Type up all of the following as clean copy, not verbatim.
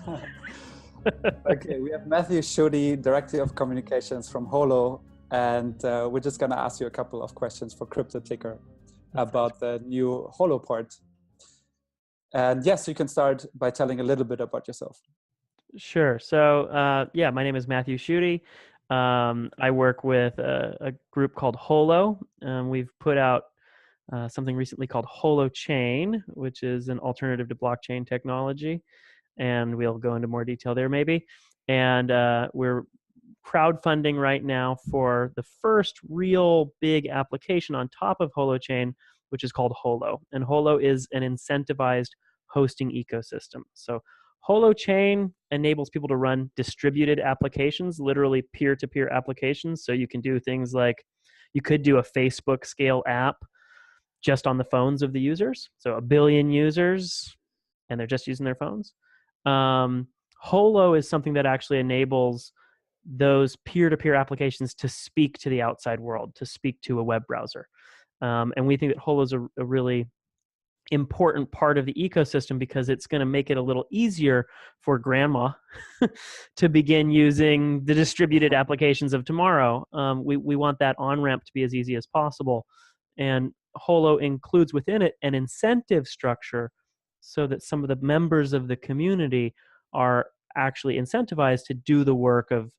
Okay, we have Matthew Schutte, Director of Communications from Holo, and we're just going to ask you a couple of questions for Crypto Ticker about the new Holo port. And yes, you can start by telling a little bit about yourself. Sure. So, yeah, my name is Matthew Schutte. I work with a group called Holo. We've put out something recently called Holochain, which is an alternative to blockchain technology. And we'll go into more detail there maybe. And we're crowdfunding right now for the first real big application on top of Holochain, which is called Holo. And Holo is an incentivized hosting ecosystem. So Holochain enables people to run distributed applications, literally peer-to-peer applications. So you can do things like you could do a Facebook scale app just on the phones of the users. So 1 billion users, and they're just using their phones. Holo is something that actually enables those peer-to-peer applications to speak to the outside world, to speak to a web browser. And we think that Holo is a really important part of the ecosystem because it's going to make it a little easier for grandma to begin using the distributed applications of tomorrow. We want that on-ramp to be as easy as possible. And Holo includes within it an incentive structure so that some of the members of the community are actually incentivized to do the work of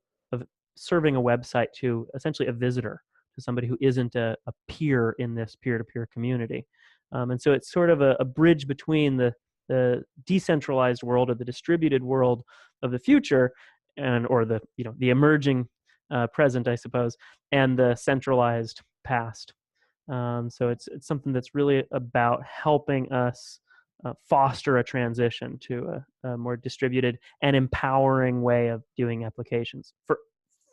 serving a website to essentially a visitor, to somebody who isn't a peer in this peer-to-peer community. And so it's sort of a bridge between the decentralized world or the distributed world of the future, or the emerging present, I suppose, and the centralized past. So it's something that's really about helping us foster a transition to a more distributed and empowering way of doing applications.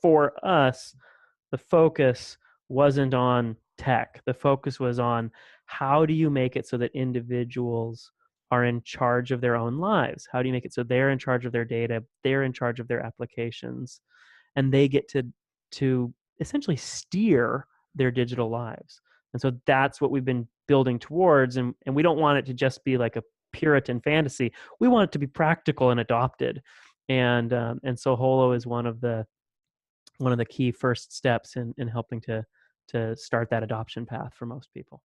For us, the focus wasn't on tech. The focus was on how do you make it so that individuals are in charge of their own lives? How do you make it so they're in charge of their data, they're in charge of their applications, and they get to essentially steer their digital lives? And so that's what we've been building towards. And we don't want it to just be like a Puritan fantasy. We want it to be practical and adopted. And so Holo is one of the key first steps in helping to start that adoption path for most people.